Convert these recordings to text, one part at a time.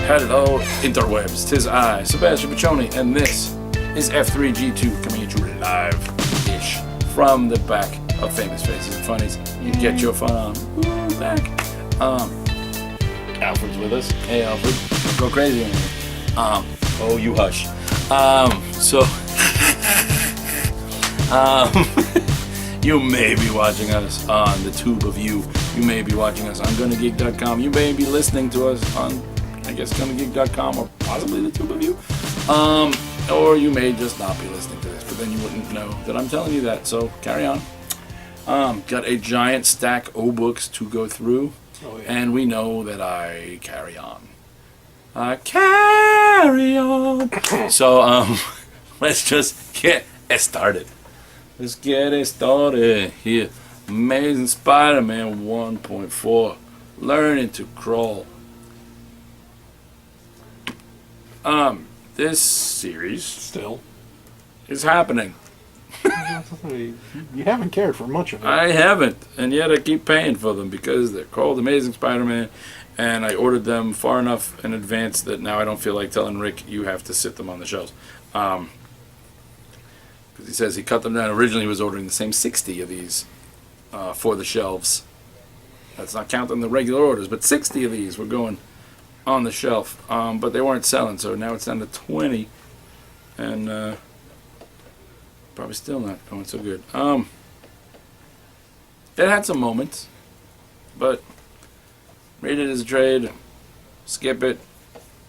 Hello, interwebs. 'Tis I, Sebastian Piccioni, and this is F3G2 coming at you live-ish from the back of Famous Faces and Funnies. You get your fun on. Woo, back. Alfred's with us. Hey, Alfred. Don't go crazy on me. Oh, you hush. You may be watching us on the tube of you. You may be watching us on GonnaGeek.com. You may be listening to us on, I guess, GonnaGeek.com or possibly the tube of you. Or you may just not be listening to this, but then you wouldn't know that I'm telling you that. So carry on. Got a giant stack of books to go through, and we know that I carry on. Carry on. So let's just get it started. Let's get it started here. Amazing Spider-Man 1.4, Learning to Crawl. This series still is happening. You haven't cared for much of it. I haven't, and yet I keep paying for them because they're called Amazing Spider-Man, and I ordered them far enough in advance that now I don't feel like telling Rick you have to sit them on the shelves. Because he says he cut them down. Originally he was ordering the same 60 of these for the shelves. That's not counting the regular orders, but 60 of these were going on the shelf. But they weren't selling, so now it's down to 20. And probably still not going so good. It had some moments, but read it as a trade, skip it,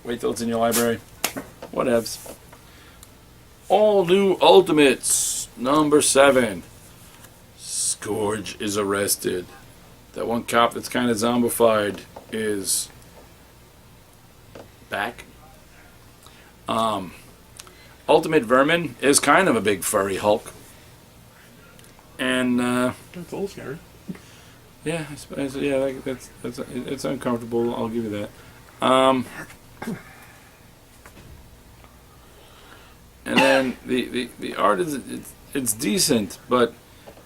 wait till it's in your library, whatevs. All New Ultimates, number 7. Scourge is arrested. That one cop that's kind of zombified is back. Ultimate Vermin is kind of a big furry Hulk. And That's a little scary. yeah, it's uncomfortable, I'll give you that. And then the art it's decent, but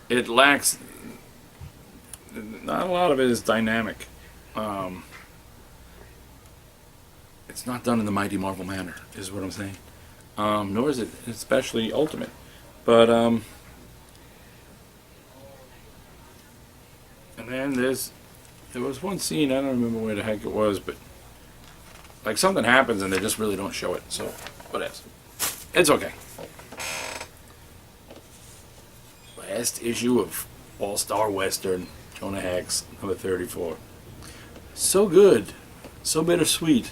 it lacks. Not a lot of it is dynamic. It's not done in the mighty Marvel manner, is what I'm saying. Nor is it especially Ultimate, but and then there was one scene, I don't remember where the heck it was, but like something happens and they just really don't show it. So whatever. It's okay. Last issue of All-Star Western, Jonah Hex, number 34. So good. So bittersweet.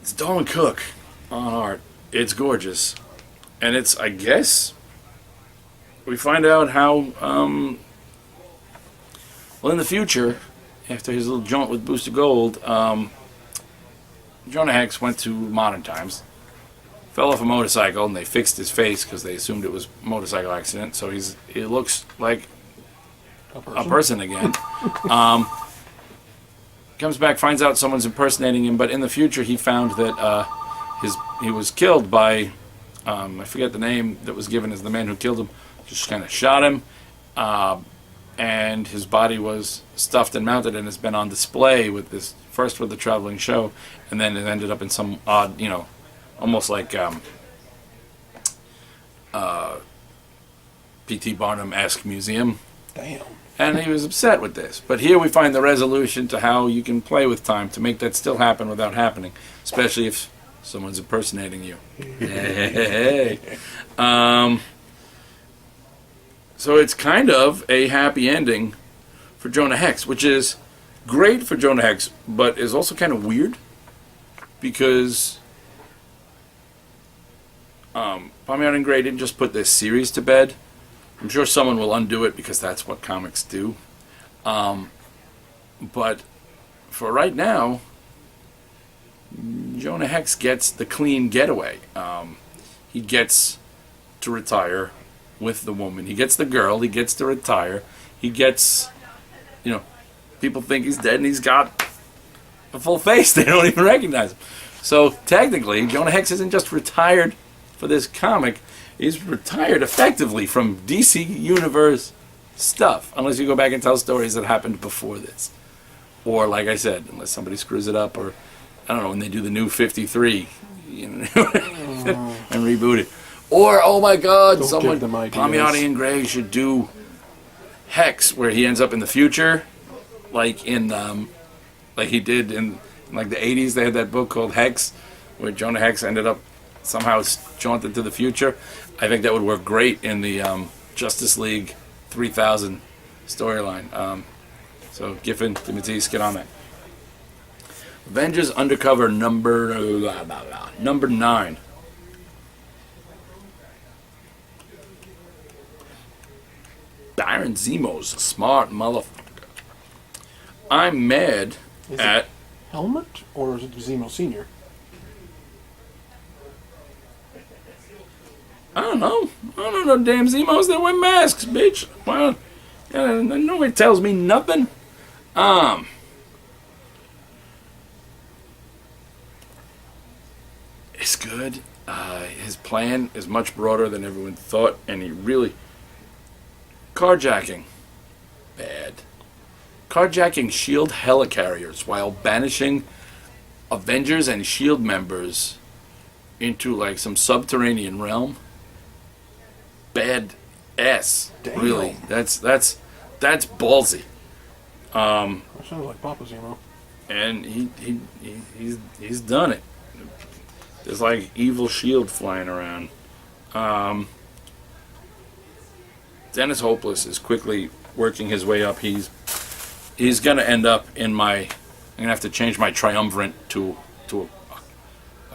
It's Darwin Cook on art. It's gorgeous. And it's, I guess, we find out how, well, in the future, after his little jaunt with Booster Gold, Jonah Hex went to modern times, fell off a motorcycle, and they fixed his face because they assumed it was a motorcycle accident. So he looks like a person again. Comes back, finds out someone's impersonating him, but in the future he found that he was killed by I forget the name that was given as the man who killed him. Just kind of shot him. And his body was stuffed and mounted and has been on display with this, first with the traveling show, and then it ended up in some odd, almost like P.T. Barnum-esque museum. Damn. And he was upset with this. But here we find the resolution to how you can play with time to make that still happen without happening, especially if someone's impersonating you. Hey. So it's kind of a happy ending for Jonah Hex, which is great for Jonah Hex, but is also kind of weird because Palmieri Gray didn't just put this series to bed. I'm sure someone will undo it because that's what comics do. But for right now, Jonah Hex gets the clean getaway. He gets to retire with the woman. He gets the girl. He gets to retire. He gets, people think he's dead and he's got a full face. They don't even recognize him. So technically, Jonah Hex isn't just retired for this comic. He's retired effectively from DC Universe stuff, unless you go back and tell stories that happened before this. Or, like I said, unless somebody screws it up, or, I don't know, when they do the new 53, you know, and reboot it. Or, oh my God, Don't someone, give them ideas. Palmiotti and Gray should do Hex, where he ends up in the future, like like he did in like the 80s. They had that book called Hex, where Jonah Hex ended up somehow jaunted to the future. I think that would work great in the Justice League 3000 storyline. So Giffen, Timothy, get on that. Avengers Undercover number 9. Baron Zemo's a smart motherfucker. I'm mad at... Helmet, or is it Zemo Senior? I don't know. I don't know damn Zemos that wear masks, bitch. Well, nobody tells me nothing. It's good. His plan is much broader than everyone thought, and he really... Carjacking. Bad. Carjacking S.H.I.E.L.D. helicarriers while banishing Avengers and S.H.I.E.L.D. members into like some subterranean realm. Bad ass. Damn. Really. That's ballsy. That sounds like Papa Zemo. And he's done it. There's like evil S.H.I.E.L.D. flying around. Dennis Hopeless is quickly working his way up. He's gonna end up in my... I'm gonna have to change my triumvirate to a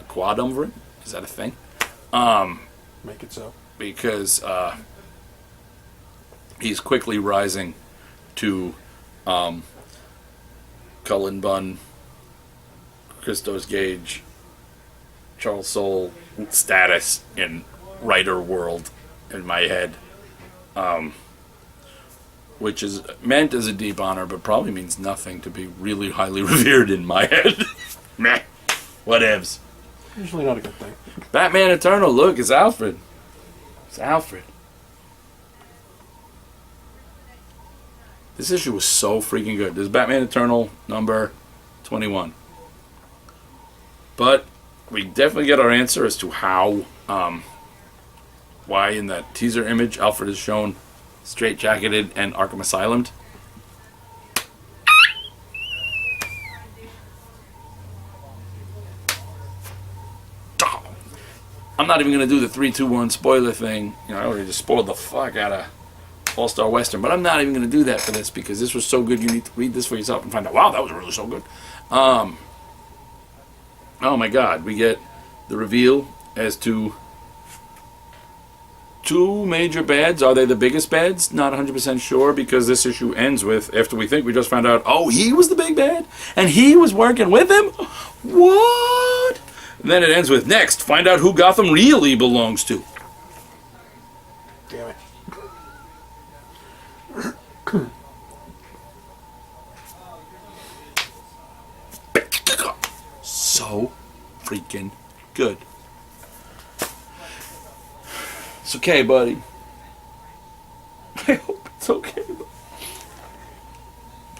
quadumvirate. Is that a thing? Make it so. Because he's quickly rising to Cullen Bunn, Christos Gage, Charles Soule status in writer world in my head. Which is meant as a deep honor, but probably means nothing to be really highly revered in my head. Meh. Whatevs. Usually not a good thing. Batman Eternal, look, it's Alfred. It's Alfred. This issue was so freaking good. This is Batman Eternal number 21. But we definitely get our answer as to how, why in that teaser image Alfred is shown straight-jacketed and Arkham Asylumed. I'm not even going to do the 3, 2, 1 spoiler thing. You know, I already just spoiled the fuck out of All-Star Western, but I'm not even going to do that for this because this was so good. You need to read this for yourself and find out, wow, that was really so good. Oh my God, we get the reveal as to 2 major bads. Are they the biggest bads? Not 100% sure, because this issue ends with, after we think we just found out, oh, he was the big bad and he was working with him? What? And then it ends with, next, find out who Gotham really belongs to. Damn it. So freaking good. It's okay, buddy. I hope it's okay.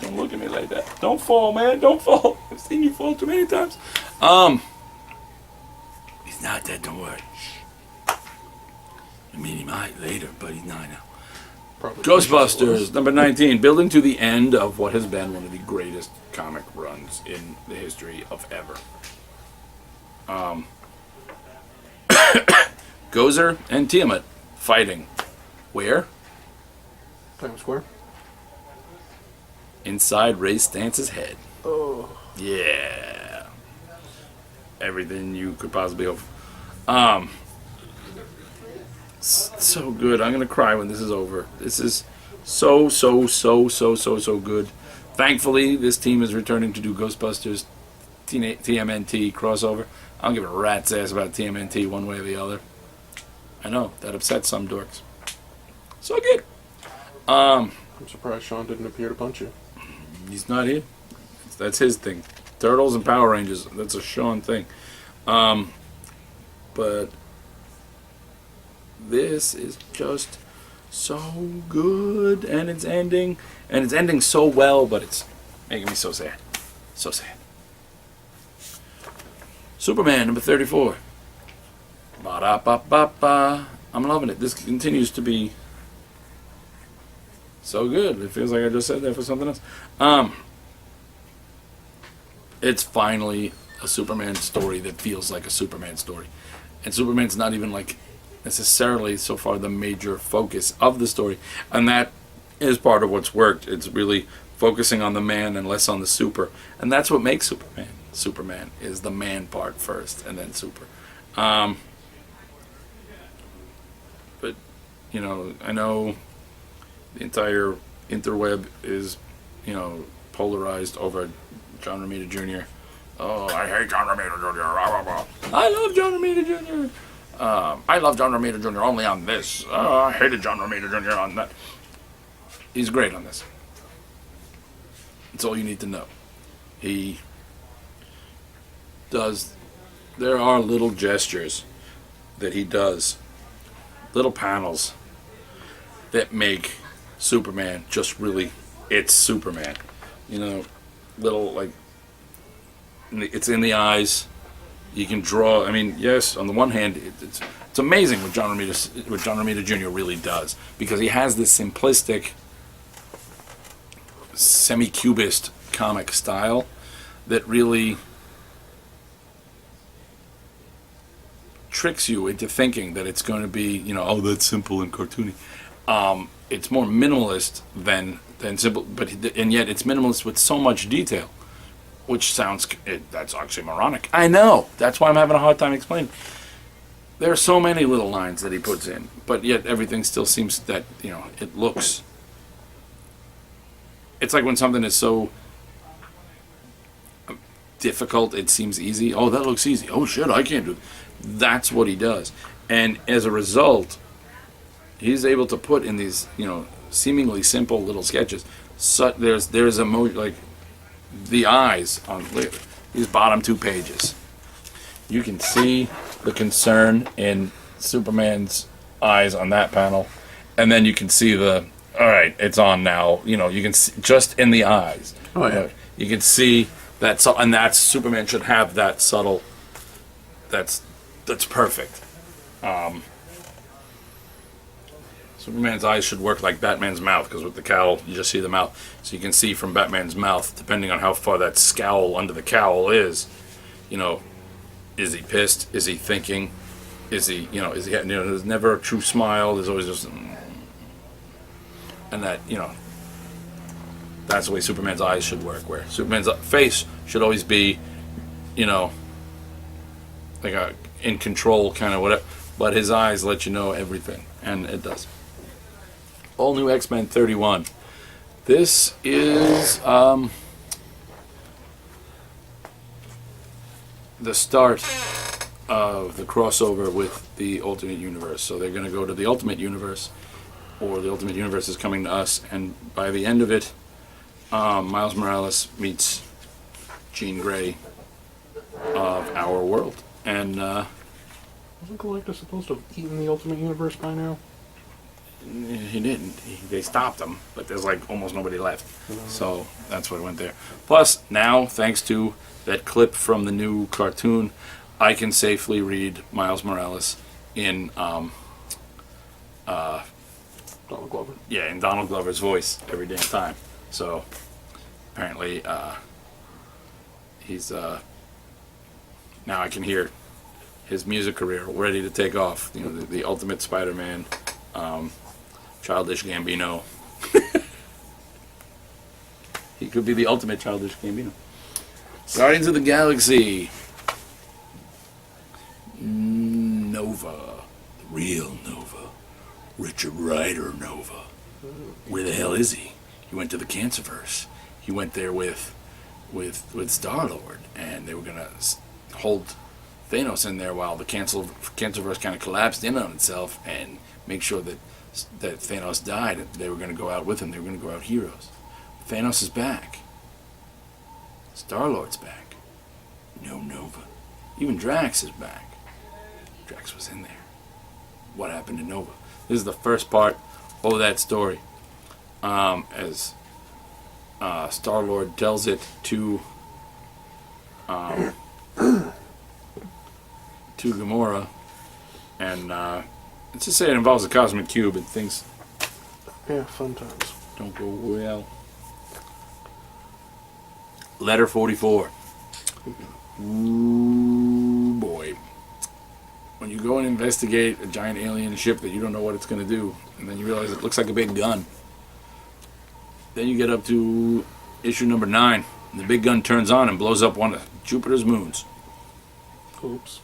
Don't look at me like that. Don't fall, man. Don't fall. I've seen you fall too many times. He's not dead. Don't worry. I mean, he might later, but he's not now. Probably Ghostbusters, number 19. Building to the end of what has been one of the greatest comic runs in the history of ever. Gozer and Tiamat fighting. Where? Times Square. Inside Ray Stance's head. Oh. Yeah. Everything you could possibly hope. So good. I'm gonna cry when this is over. This is so good. Thankfully, this team is returning to do Ghostbusters TMNT crossover. I don't give a rat's ass about TMNT one way or the other. I know, that upsets some dorks. So good. I'm surprised Sean didn't appear to punch you. He's not here. That's his thing. Turtles and Power Rangers, that's a Sean thing. But this is just so good, and it's ending so well, but it's making me so sad. So sad. Superman number 34. Ba-da-ba-ba-ba. I'm loving it. This continues to be so good. It feels like I just said that for something else. It's finally a Superman story that feels like a Superman story. And Superman's not even like necessarily so far the major focus of the story. And that is part of what's worked. It's really focusing on the man and less on the super. And that's what makes Superman. Superman is the man part first and then super. But, you know, I know the entire interweb is, you know, polarized over John Romita Jr. Oh, I hate John Romita Jr. I love John Romita Jr. I love John Romita Jr. only on this. I hated John Romita Jr. on that. He's great on this. That's all you need to know. He does. There are little gestures that he does, little panels that make Superman just really, it's Superman. You know, little like, it's in the eyes. You can draw. I mean, yes, on the one hand, it's amazing what John Romita Jr. really does, because he has this simplistic, semi-cubist comic style that really tricks you into thinking that it's going to be, you know, oh, that's simple and cartoony. It's more minimalist than simple, and yet it's minimalist with so much detail, which sounds, that's oxymoronic. I know. That's why I'm having a hard time explaining. There are so many little lines that he puts in, but yet everything still seems that, you know, it looks. It's like when something is so difficult, it seems easy. Oh, that looks easy. Oh, shit, I can't do it. That's what he does. And as a result, he's able to put in these, you know, seemingly simple little sketches. So there's like the eyes on these bottom two pages. You can see the concern in Superman's eyes on that panel, and then you can see the, all right, it's on now. You know, you can see just in the eyes. Oh yeah. You can see that, and that's Superman should have that subtle. That's perfect. Superman's eyes should work like Batman's mouth, because with the cowl, you just see the mouth. So you can see from Batman's mouth, depending on how far that scowl under the cowl is, you know, is he pissed? Is he thinking? Is he, you know, there's never a true smile. There's always just, and that, you know, that's the way Superman's eyes should work, where Superman's face should always be, you know, like a in control kind of whatever, but his eyes let you know everything, and it does. All New X-Men 31. This is the start of the crossover with the Ultimate Universe. So they're going to go to the Ultimate Universe, or the Ultimate Universe is coming to us, and by the end of it, Miles Morales meets Jean Grey of our world. And wasn't Galactus supposed to have eaten the Ultimate Universe by now? he didn't. They stopped him, but there's like almost nobody left. So that's what went there. Plus, now, thanks to that clip from the new cartoon, I can safely read Miles Morales in Donald Glover. Yeah, in Donald Glover's voice every damn time. So apparently he's now I can hear his music career ready to take off. You know, the ultimate Spider-Man, Childish Gambino. He could be the ultimate Childish Gambino. Guardians of the Galaxy. Nova. The real Nova. Richard Rider Nova. Where the hell is he? He went to the Cancerverse. He went there with Star-Lord, and they were going to hold Thanos in there while the Cancerverse kind of collapsed in on itself and make sure that Thanos died. They were going to go out with him. They were going to go out heroes. Thanos is back. Star-Lord's back. No Nova. Even Drax is back. Drax was in there. What happened to Nova? This is the first part Oh, that story. As Star-Lord tells it to Gamora, and let's just say it involves a cosmic cube, and things Yeah, fun times. don't go well. Letter 44. Ooh, boy. When you go and investigate a giant alien ship that you don't know what it's going to do, and then you realize it looks like a big gun. Then you get up to issue number 9, and the big gun turns on and blows up one of Jupiter's moons. Oops.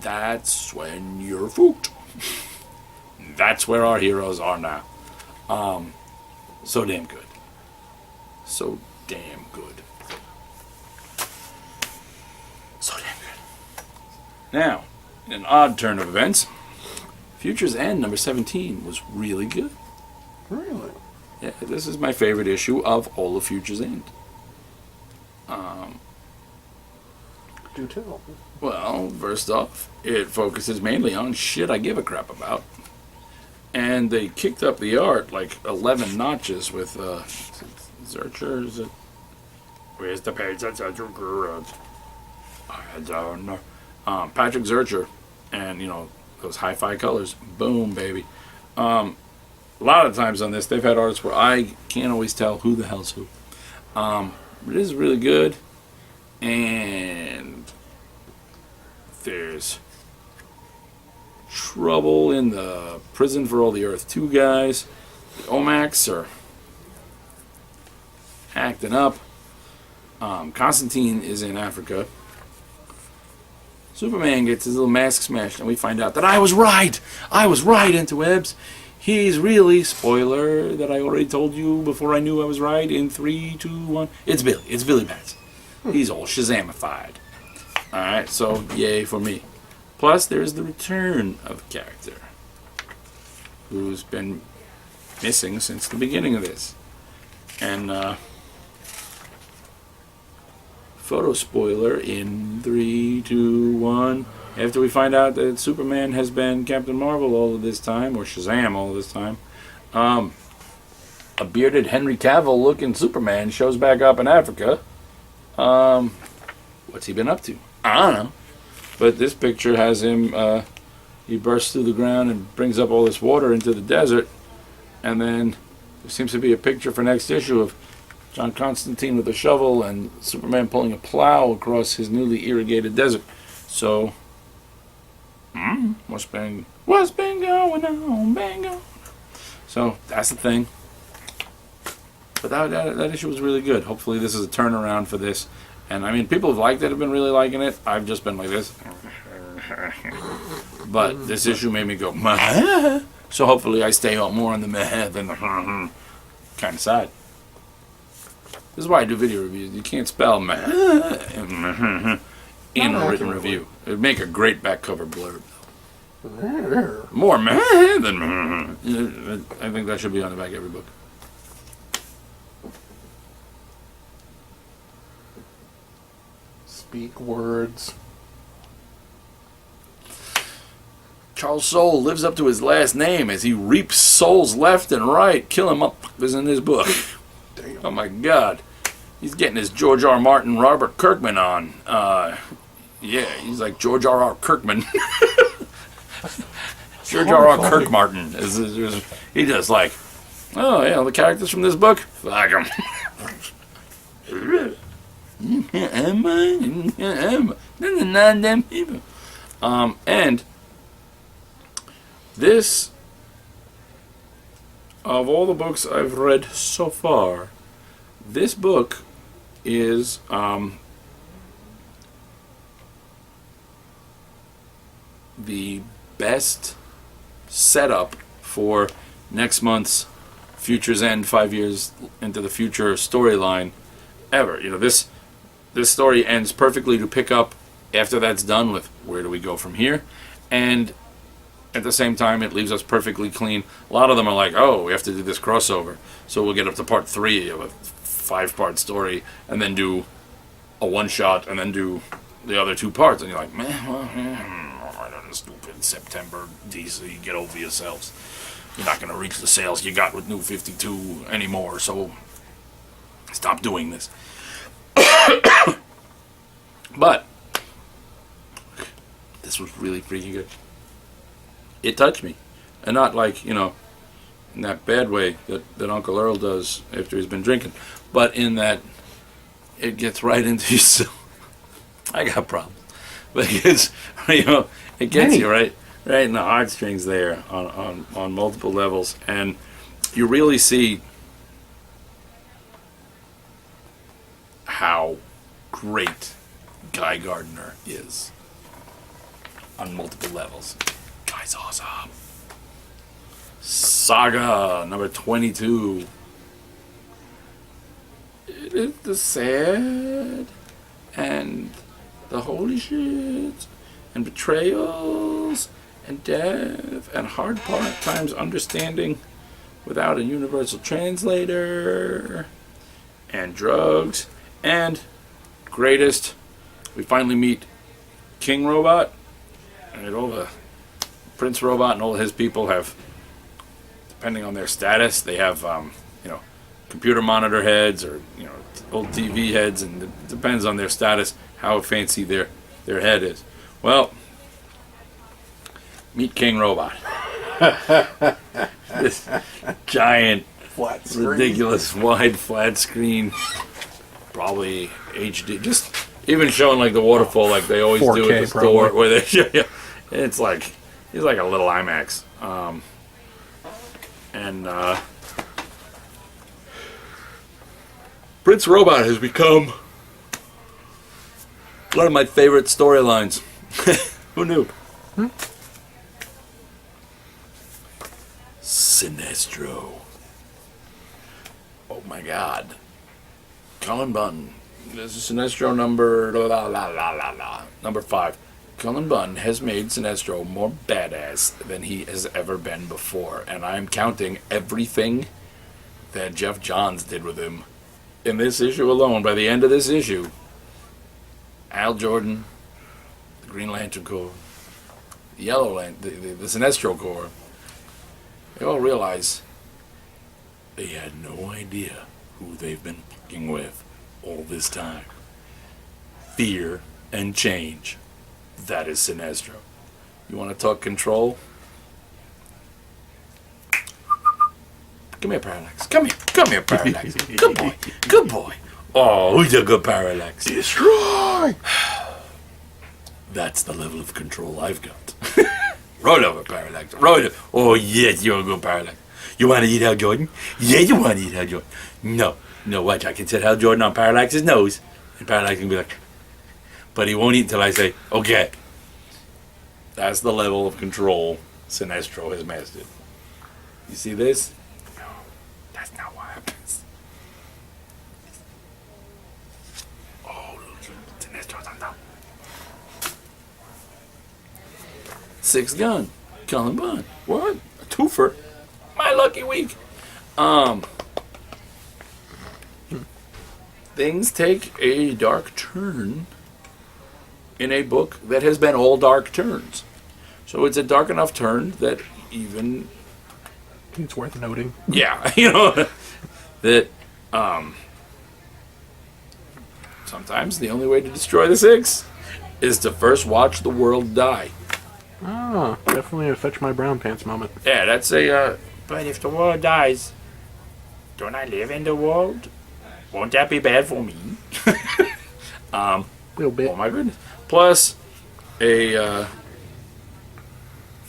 That's when you're fooked. That's where our heroes are now. So damn good. So damn good. So damn good. Now, in an odd turn of events, Future's End number 17 was really good. Really? Yeah, this is my favorite issue of all of Future's End. Do tell. Well, first off, it focuses mainly on shit I give a crap about. And they kicked up the art like 11 notches with Zurcher, is it? Where's the page that Zurcher? I don't know. Patrick Zurcher, and you know, those hi-fi colors. Boom, baby. A lot of times on this, they've had artists where I can't always tell who the hell's who. It is really good. And there's trouble in the prison for all the Earth 2 guys. The Omacs are acting up. Constantine is in Africa. Superman gets his little mask smashed, and we find out that I was right! I was right, interwebs! He's really, spoiler that I already told you before I knew I was right, in 3, 2, 1. It's Billy. It's Billy Bats. He's all Shazamified. Alright, so yay for me. Plus, there's the return of a character who's been missing since the beginning of this. And, photo spoiler in 3, 2, 1. After we find out that Superman has been Captain Marvel all of this time, or Shazam all of this time, a bearded Henry Cavill looking Superman shows back up in Africa. What's he been up to? I don't know. But this picture has him, he bursts through the ground and brings up all this water into the desert. And then there seems to be a picture for next issue of John Constantine with a shovel and Superman pulling a plow across his newly irrigated desert. So, what's been going on, bingo? So, that's the thing. But that issue was really good. Hopefully this is a turnaround for this. And I mean, people have liked it, have been really liking it. I've just been like this. But this issue made me go, meh. So hopefully I stay out more on the meh than the kind of side. This is why I do video reviews. You can't spell meh in a written review. It would make a great back cover blurb. More meh than meh. I think that should be on the back of every book. Speak words. Charles Soule lives up to his last name as he reaps souls left and right. Kill him up is in this book. Damn. Oh my God. He's getting his George R. Martin, Robert Kirkman on. Yeah, he's like George R. R. Kirkman. George R. R. Kirkmartin. He just like, oh yeah, the characters from this book? Fuck them. And this, of all the books I've read so far, this book is the best setup for next month's Future's End 5 years into the future storyline ever. You know, this story ends perfectly to pick up after that's done with where do we go from here, and at the same time it leaves us perfectly clean. A lot of them are like, oh, we have to do this crossover, so we'll get up to part 3 of a 5-part story and then do a one-shot and then do the other 2 parts, and you're like, man, well, stupid September DC, get over yourselves. you're not going to reach the sales you got with New 52 anymore, so stop doing this. But this was really freaking good. It touched me. And not like, in that bad way that Uncle Earl does after he's been drinking, but in that it gets right into you. So I got problems. But it gets you right in the heartstrings there on multiple levels. And you really see how great Guy Gardner is on multiple levels. Guy's awesome. Saga number 22. It is the sad and the holy shit and betrayals and death and hard part times understanding without a universal translator and drugs and greatest. We finally meet King Robot, and all the Prince Robot and all his people have, depending on their status, they have computer monitor heads or old TV heads, and it depends on their status how fancy their head is. Well, meet King Robot. This giant, flat screen. ridiculous, wide, flat screen, probably HD, just even showing like the waterfall like they always 4K do at the store, probably. where they show you. It's like he's like a little IMAX, and Prince Robot has become one of my favorite storylines. Who knew? Sinestro. Oh my God. Cullen Bunn. This is Sinestro number 5. Cullen Bunn has made Sinestro more badass than he has ever been before, and I'm counting everything that Jeff Johns did with him in this issue alone. By the end of this issue, Al Jordan, the Green Lantern Corps, the Yellow Lantern, the Sinestro Corps, they all realize they had no idea who they've been fucking with all this time. Fear and change. That is Sinestro. You want to talk control? Come here, Parallax. Come here, Parallax. Good boy. Good boy. Oh, who's a good Parallax? Destroy! That's the level of control I've got. Roll over, Parallax. Roll over. Oh, yes, you're a good Parallax. You want to eat Hal Jordan? Yeah, you want to eat Hal Jordan. No, watch. I can set Hal Jordan on Parallax's nose, and Parallax can be like, but he won't eat until I say, okay. That's the level of control Sinestro has mastered. You see this? No, that's not what happens. Oh, Sinestro's on top. 6th gun. Cullen Bunn. What? A twofer? My lucky week. Things take a dark turn in a book that has been all dark turns. So it's a dark enough turn that even... It's worth noting. Yeah, that sometimes the only way to destroy the 6 is to first watch the world die. Ah, definitely a fetch my brown pants moment. Yeah, that's a... but if the world dies, don't I live in the world? Won't that be bad for me? Little bit. Oh my goodness. Plus, a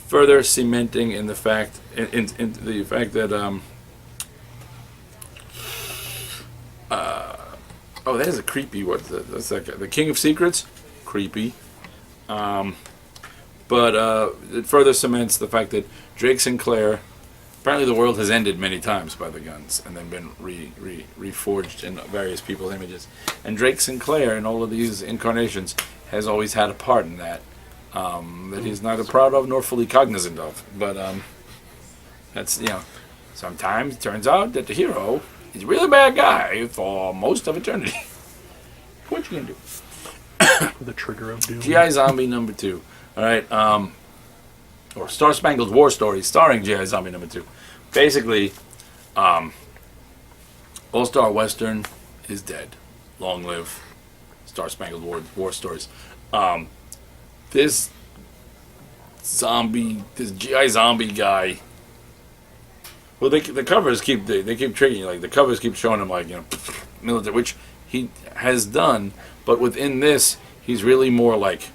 further cementing in the fact, in the fact that, oh, that is a creepy, that's like the King of Secrets? Creepy. But it further cements the fact that Drake Sinclair, apparently the world has ended many times by the guns and then been reforged in various people's images. And Drake Sinclair in all of these incarnations has always had a part in that, that he's neither proud of nor fully cognizant of. But that's, sometimes it turns out that the hero is a really bad guy for most of eternity. What you gonna do? The trigger of doom. G.I. Zombie number 2. All right. or Star Spangled War Story, starring G.I. Zombie #2. Basically, All-Star Western is dead. Long live Star Spangled War Stories. This G.I. Zombie guy. Well, the covers keep they keep tricking you. Like the covers keep showing him like military, which he has done, but within this, he's really more like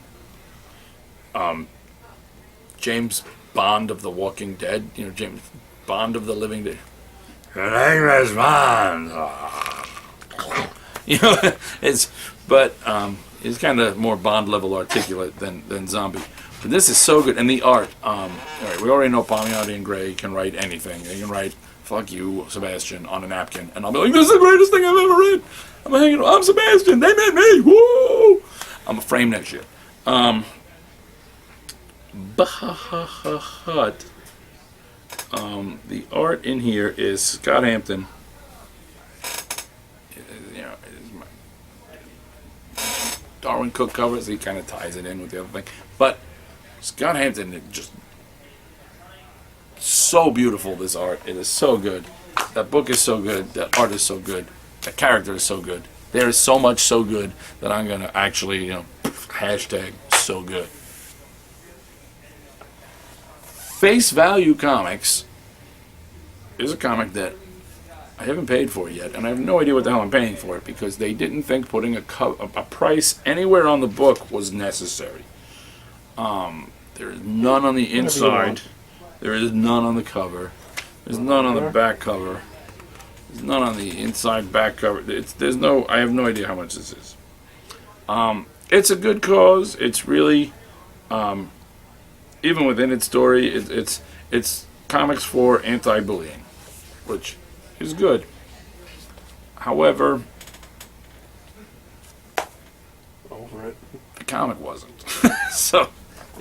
James Bond of the Walking Dead. James Bond of the Living Dead. Your name is Bond. It's kind of more Bond level articulate than Zombie. But this is so good, and the art. All right, we already know Palmiotti and Gray can write anything. They can write "fuck you, Sebastian" on a napkin, and I'll be like, "This is the greatest thing I've ever read." I'm Sebastian. They made me. Woo! I'm a frame that shit. But the art in here is Scott Hampton. Darwin Cook covers. He kind of ties it in with the other thing, but Scott Hampton, just so beautiful. This art, it is so good. That book is so good. That art is so good. That character is so good. There is so much so good that I'm gonna actually, hashtag so good. Face Value Comics is a comic that I haven't paid for yet, and I have no idea what the hell I'm paying for it because they didn't think putting a price anywhere on the book was necessary. There is none on the inside. There is none on the cover. There's none on the back cover. There's none on the inside back cover. I have no idea how much this is. It's a good cause. It's really, even within its story, it's comics for anti-bullying, which is good. However, over it. The comic wasn't. So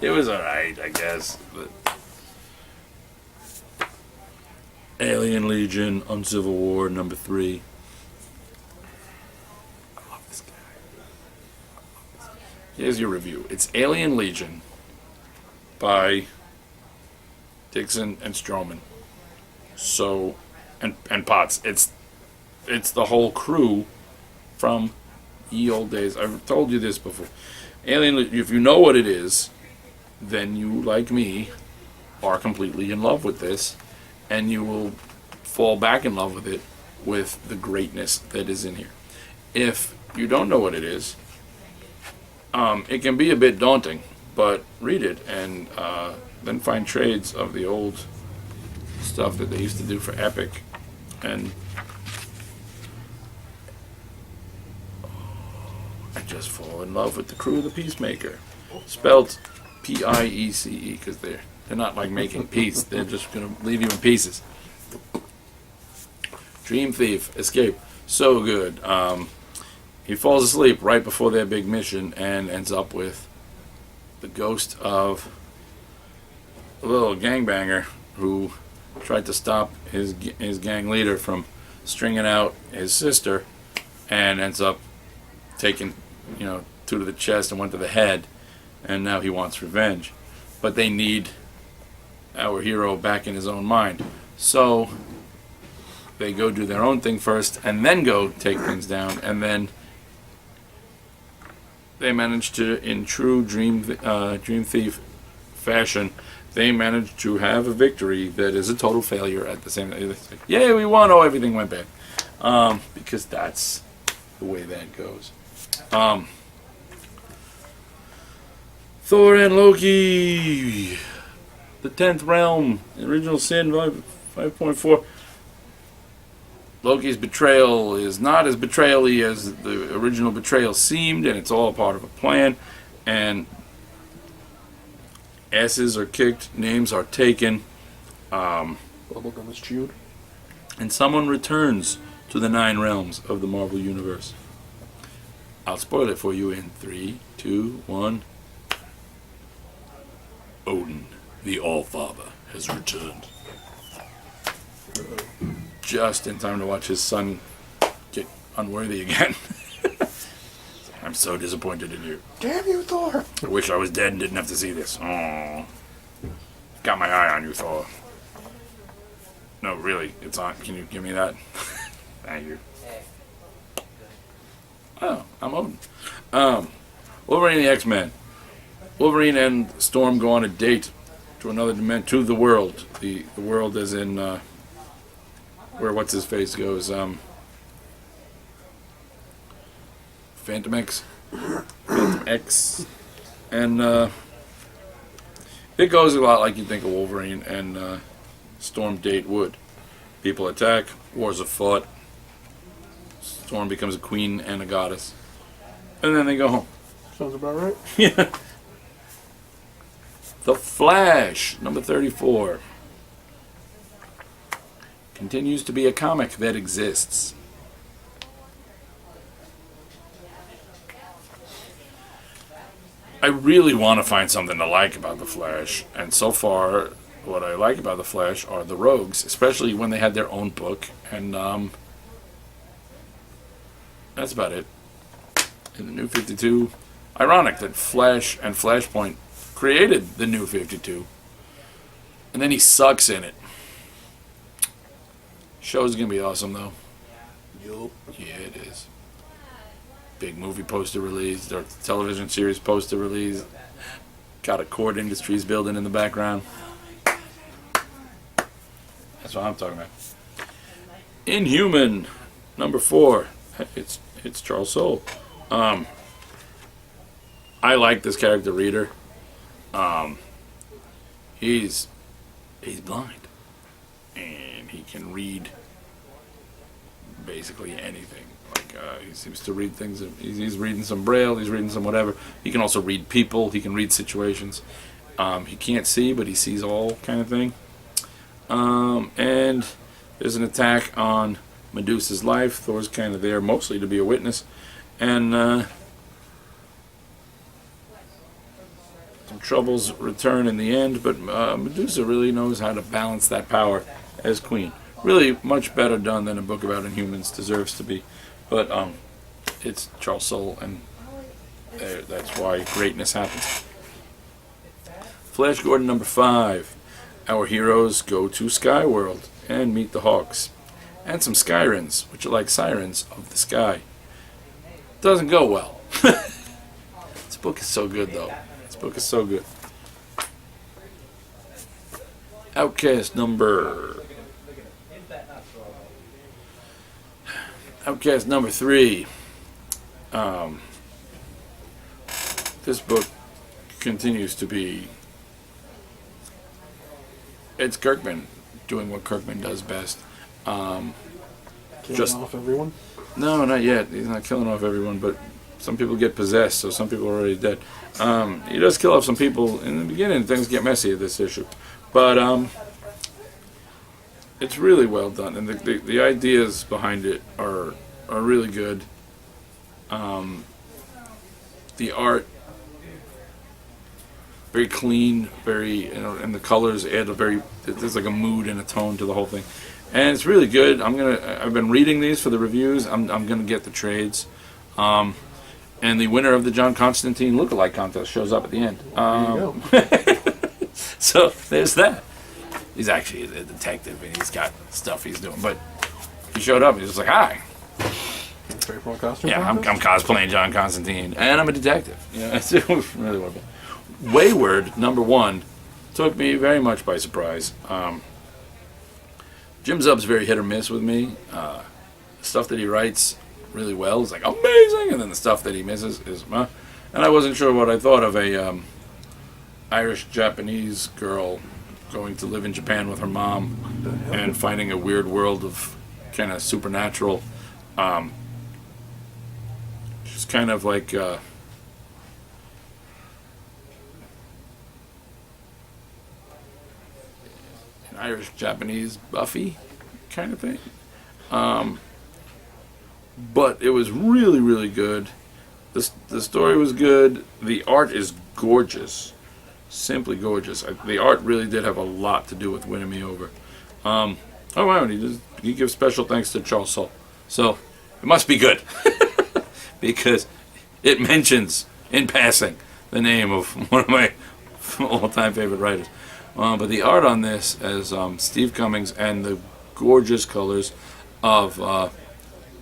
it was alright, I guess. But Alien Legion, Uncivil War, #3. I love this guy. Here's your review. It's Alien Legion by Dixon and Stroman. So, and Potts. It's the whole crew from ye old days. I've told you this before. Alien, if you know what it is, then you, like me, are completely in love with this, and you will fall back in love with it with the greatness that is in here. If you don't know what it is, it can be a bit daunting, but read it and then find trades of the old stuff that they used to do for Epic, and I just fall in love with the crew of the Peacemaker, spelled Piece, because they're not like making peace. They're just gonna leave you in pieces. Dream Thief, Escape, so good. He falls asleep right before their big mission and ends up with the ghost of a little gangbanger who tried to stop his gang leader from stringing out his sister, and ends up taking, 2 to the chest and 1 to the head, and now he wants revenge. But they need our hero back in his own mind. So they go do their own thing first, and then go take things down, and then they manage to, in true Dream Thief fashion, they manage to have a victory that is a total failure at the same time. Yay, we won! Oh, everything went bad. Because that's the way that goes. Thor and Loki, the 10th Realm, Original Sin 5.4. Loki's betrayal is not as betrayal-y as the original betrayal seemed, and it's all part of a plan, and asses are kicked, names are taken, Bubblegum is chewed. and someone returns to the 9 realms of the Marvel Universe. I'll spoil it for you in 3, 2, 1. Odin, the All-Father, has returned. Just in time to watch his son get unworthy again. I'm so disappointed in you. Damn you, Thor! I wish I was dead and didn't have to see this. Aww. Got my eye on you, Thor. No, really, it's on. Can you give me that? Thank you. Oh, I'm Odin. Wolverine and the X-Men. Wolverine and Storm go on a date to another dimension, to the world. The world as in where what's his face goes. Phantom X. Phantom X. And it goes a lot like you'd think a Wolverine and Storm date would. People attack, wars are fought, Storm becomes a queen and a goddess, and then they go home. Sounds about right. Yeah. The Flash, number 34. Continues to be a comic that exists. I really want to find something to like about The Flash, and so far, what I like about The Flash are the rogues, especially when they had their own book, and that's about it. In the New 52, ironic that Flash and Flashpoint created the New 52, and then he sucks in it. Show's gonna be awesome though. Yup. Yeah, it is. Big movie poster release, or television series poster release. Got a Cord Industries building in the background. That's what I'm talking about. Inhuman, number 4. It's Charles Soule. I like this character Reader. He's blind, and he can read basically anything. Like he seems to read things. He's reading some Braille. He's reading some whatever. He can also read people. He can read situations. He can't see, but he sees all kind of thing. And there's an attack on Medusa's life. Thor's kind of there mostly to be a witness, and some troubles return in the end. But Medusa really knows how to balance that power as queen. Really much better done than a book about Inhumans deserves to be. But it's Charles Soule, and that's why greatness happens. Flash Gordon, number 5. Our heroes go to Skyworld and meet the Hawks. And some Skyrens, which are like sirens of the sky. Doesn't go well. This book is so good, though. This book is so good. Outcast number 3. This book continues to be... It's Kirkman doing what Kirkman does best. Killing Just off everyone. No, not yet. He's not killing off everyone, but some people get possessed, so some people are already dead. He does kill off some people in the beginning. Things get messy at this issue, but it's really well done, and the ideas behind it are really good. The art, very clean, very, and the colors add there's like a mood and a tone to the whole thing, and it's really good. I've been reading these for the reviews. I'm gonna get the trades, and the winner of the John Constantine lookalike contest shows up at the end. There you go. So there's that. He's actually a detective, and he's got stuff he's doing, but he showed up. And he was like, "Hi." Baseball costume. Yeah, I'm contest? cosplaying John Constantine, and I'm a detective. It's really what it was. Wayward, number 1, took me very much by surprise. Jim Zub's very hit or miss with me. The stuff that he writes really well is like amazing, and then the stuff that he misses is, and I wasn't sure what I thought of a Irish-Japanese girl going to live in Japan with her mom and finding a weird world of kind of supernatural. She's kind of like an Irish-Japanese Buffy kind of thing. But it was really, really good. The story was good. The art is gorgeous. Simply gorgeous. The art really did have a lot to do with winning me over. Oh wow, and he gives special thanks to Charles Soule. So it must be good. Because it mentions, in passing, the name of one of my all-time favorite writers. But the art on this is Steve Cummings and the gorgeous colors of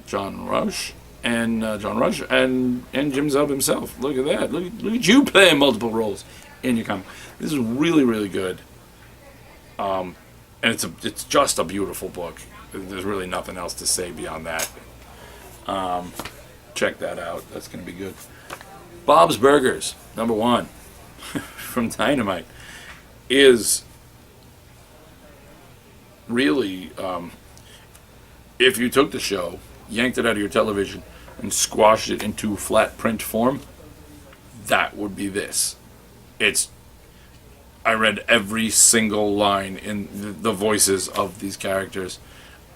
John Rush and Jim Zub himself. Look at that. Look at you playing multiple roles in your comic. This is really, really good. And it's just a beautiful book. There's really nothing else to say beyond that. Check that out. That's going to be good. Bob's Burgers, #1 from Dynamite, is really, if you took the show, yanked it out of your television, and squashed it into flat print form, that would be this. I read every single line in the voices of these characters.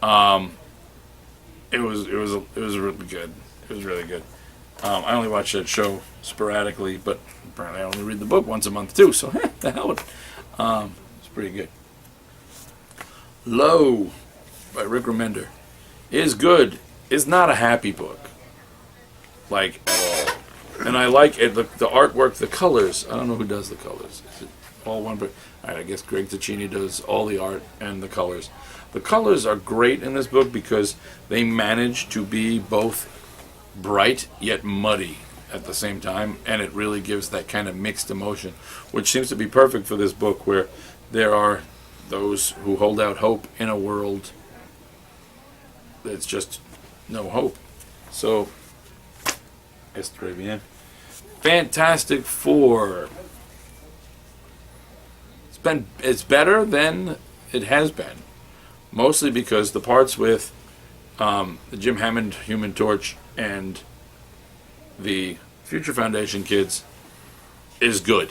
It was really good. It was really good. I only watch that show sporadically, but apparently I only read the book once a month too. So the hell with it. It's pretty good. Low by Rick Remender is good. It's not a happy book, like at all. And I like it. The artwork, the colors. I don't know who does the colors. Is it all one? But all right, I guess Greg Ticini does all the art and the colors. The colors are great in this book because they manage to be both bright yet muddy at the same time, and it really gives that kind of mixed emotion, which seems to be perfect for this book, where there are those who hold out hope in a world that's just no hope. So, it's très bien. Fantastic Four. It's better than it has been, mostly because the parts with the Jim Hammond Human Torch and the Future Foundation kids is good.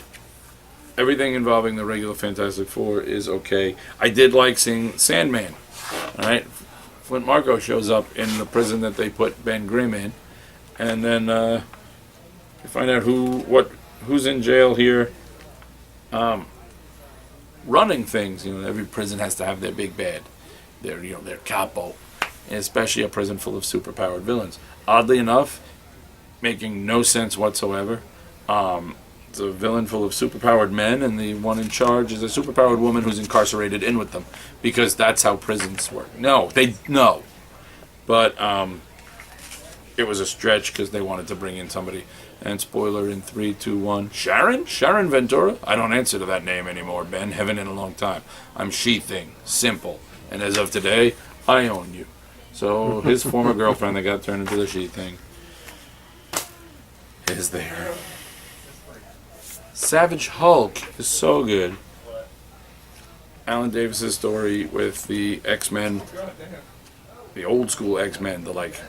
Everything involving the regular Fantastic Four is okay. I did like seeing Sandman. All right, Flint Marko shows up in the prison that they put Ben Grimm in, and then you find out who's in jail here, running things. You know, every prison has to have their big bad, their capo, and especially a prison full of superpowered villains. Oddly enough, making no sense whatsoever. It's a villain full of superpowered men, and the one in charge is a superpowered woman who's incarcerated in with them, because that's how prisons work. No. But it was a stretch because they wanted to bring in somebody. And spoiler in 3, 2, 1. Sharon Ventura? I don't answer to that name anymore, Ben. Haven't in a long time. I'm She-Thing. Simple. And as of today, I own you. So his former girlfriend that got turned into the She-Thing is there. Savage Hulk is so good. Alan Davis's story with the X-Men, the old school X-Men, the like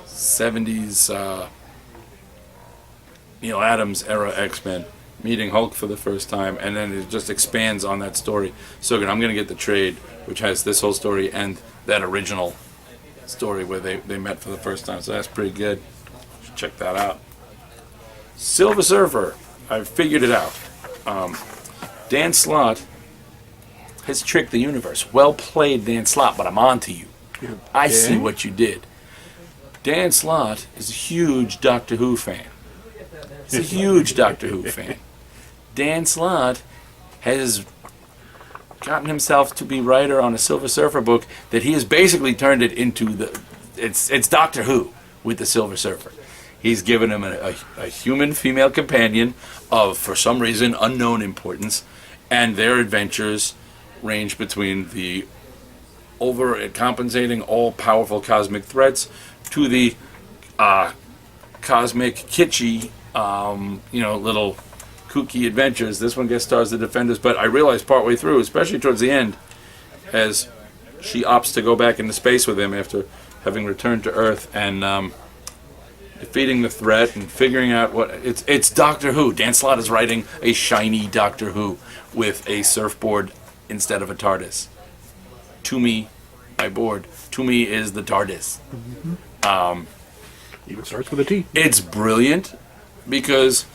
70s Neil Adams era X-Men, meeting Hulk for the first time, and then it just expands on that story. So good. I'm going to get the trade, which has this whole story and that original story where they met for the first time. So that's pretty good. Check that out. Silver Surfer. I figured it out. Dan Slott has tricked the universe. Well played, Dan Slott, but I'm on to you. I see what you did. Dan Slott is a huge Doctor Who fan. He's a huge Doctor Who fan. Dan Slott has gotten himself to be writer on a Silver Surfer book that he has basically turned it into it's Doctor Who with the Silver Surfer. He's given him a human female companion of, for some reason, unknown importance, and their adventures range between the overcompensating, all-powerful cosmic threats to the cosmic, kitschy, little kooky adventures. This one guest stars the Defenders, but I realized partway through, especially towards the end, as she opts to go back into space with him after having returned to Earth and defeating the threat and figuring out what it's Doctor Who. Dan Slott is writing a shiny Doctor Who with a surfboard instead of a TARDIS. To me, my board. To me is the TARDIS. Mm-hmm. Even starts with a T. It's brilliant because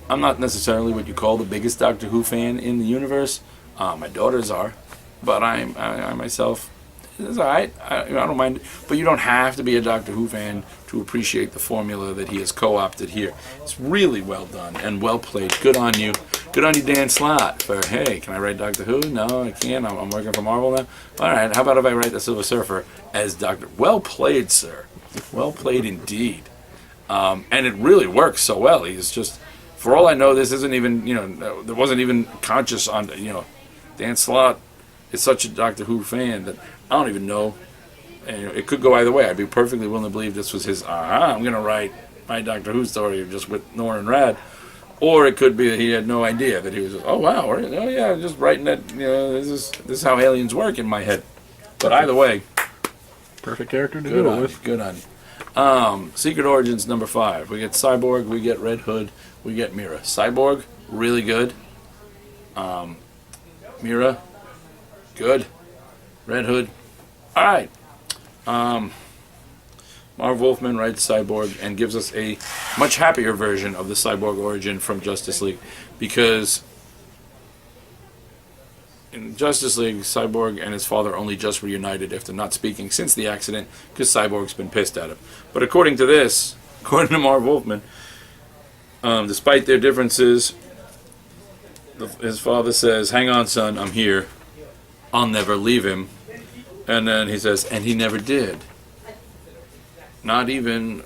I'm not necessarily what you call the biggest Doctor Who fan in the universe. My daughters are, but I myself, it's all right. I don't mind. But you don't have to be a Doctor Who fan to appreciate the formula that he has co-opted here. It's really well done and well played. Good on you. Good on you, Dan Slott. For hey, can I write Doctor Who? No, I can't. I'm working for Marvel now. All right. How about if I write the Silver Surfer as Doctor? Well played, sir. Well played indeed. And it really works so well. He's just, for all I know, this isn't even, there wasn't even conscious on, Dan Slott is such a Doctor Who fan that I don't even know. And it could go either way. I'd be perfectly willing to believe this was his, I'm going to write my Doctor Who story just with Nora and Rad. Or it could be that he had no idea, that he was, oh wow, oh yeah, I'm just writing that, this is how aliens work in my head. But either way, Perfect character to good do it on you, with. good on you. Secret Origins number 5. We get Cyborg, we get Red Hood, we get Mira. Cyborg, really good. Mira, good. Red Hood, all right. Marv Wolfman writes Cyborg and gives us a much happier version of the Cyborg origin from Justice League, because in Justice League, Cyborg and his father only just reunited after not speaking since the accident because Cyborg's been pissed at him. But according to this, according to Marv Wolfman, despite their differences, his father says, hang on son, I'm here, I'll never leave him. And then he says, and he never did. Not even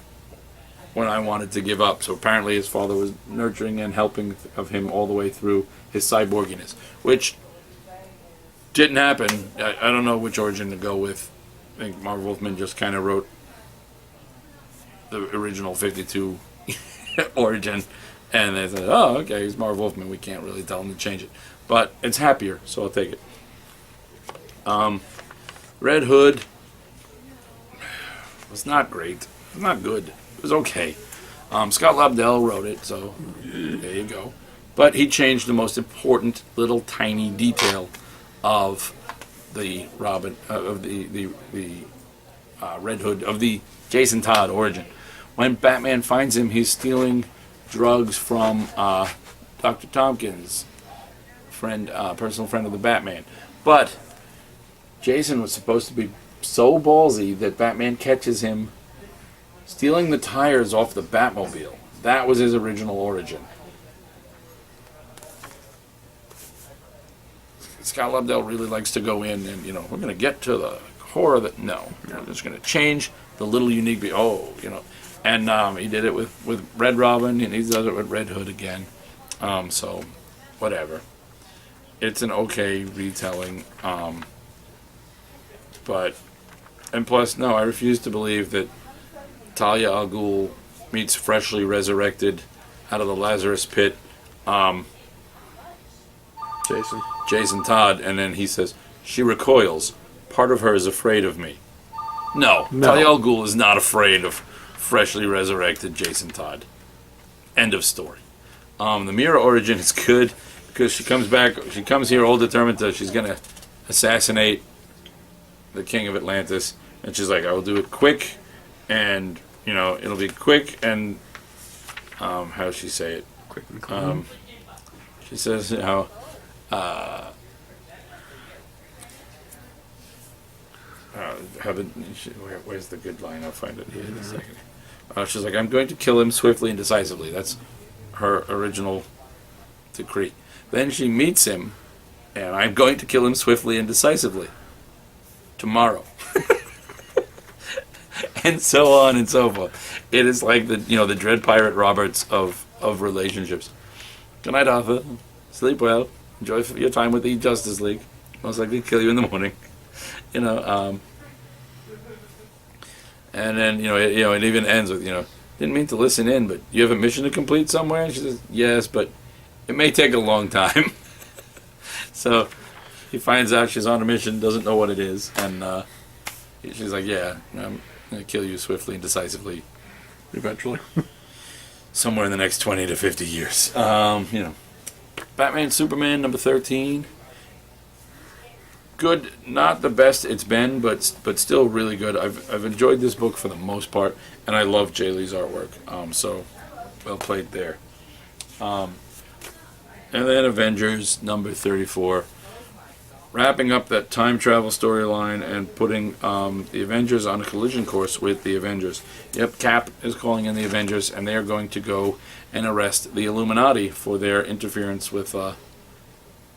when I wanted to give up. So apparently his father was nurturing and helping of him all the way through his cyborginess, which didn't happen. I don't know which origin to go with. I think Marv Wolfman just kind of wrote the original 52 origin, and they said, oh, okay, he's Marv Wolfman. We can't really tell him to change it. But it's happier, so I'll take it. Red Hood was not great. It was not good. It was okay. Scott Lobdell wrote it, so there you go. But he changed the most important little tiny detail of the Robin, of the Red Hood, of the Jason Todd origin. When Batman finds him, he's stealing drugs from Dr. Tompkins, personal friend of the Batman. But Jason was supposed to be so ballsy that Batman catches him stealing the tires off the Batmobile. That was his original origin. Scott Lobdell really likes to go in and, we're going to get to the core of it. No, we're just going to change the little unique, and he did it with Red Robin, and he does it with Red Hood again. So, whatever. It's an okay retelling, and plus, no, I refuse to believe that Talia al Ghul meets freshly resurrected out of the Lazarus pit Jason Todd, and then he says, she recoils. Part of her is afraid of me. No. Talia al Ghul is not afraid of freshly resurrected Jason Todd. End of story. The Mira origin is good because she comes here all determined she's going to assassinate the king of Atlantis, and she's like, I will do it quick, and it'll be quick and how does she say it? Quick and clean. She says, where's the good line? I'll find it here in a second. She's like, I'm going to kill him swiftly and decisively. That's her original decree. Then she meets him, and I'm going to kill him swiftly and decisively tomorrow. And so on and so forth. It is like the the Dread Pirate Roberts of relationships. Good night, Arthur. Sleep well. Enjoy your time with the Justice League. Most likely kill you in the morning. And then it even ends with didn't mean to listen in, but you have a mission to complete somewhere. And she says yes, but it may take a long time. So he finds out she's on a mission, doesn't know what it is, and she's like, yeah, I'm going to kill you swiftly and decisively. Eventually. Somewhere in the next 20 to 50 years. Batman Superman number 13. Good, not the best it's been, but still really good. I've enjoyed this book for the most part, and I love Jay Lee's artwork. So well played there. And then Avengers number 34. wrapping up that time travel storyline and putting the Avengers on a collision course with the Avengers. Yep, Cap is calling in the Avengers, and they are going to go and arrest the Illuminati for their interference with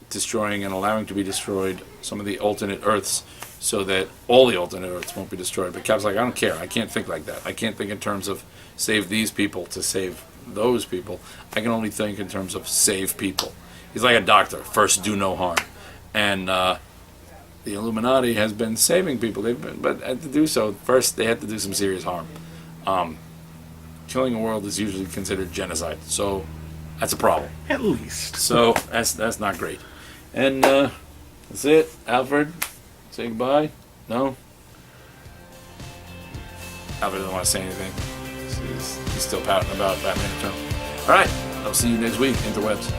destroying and allowing to be destroyed some of the alternate Earths, so that all the alternate Earths won't be destroyed. But Cap's like, I don't care. I can't think like that. I can't think in terms of save these people to save those people. I can only think in terms of save people. He's like a doctor. First, do no harm. And the Illuminati has been saving people. But to do so, first they had to do some serious harm. Killing a world is usually considered genocide, so that's a problem. At least. So that's not great. And that's it. Alfred, say goodbye. No. Alfred doesn't want to say anything. He's still pouting about Batman Eternal. All right, I'll see you next week, interwebs.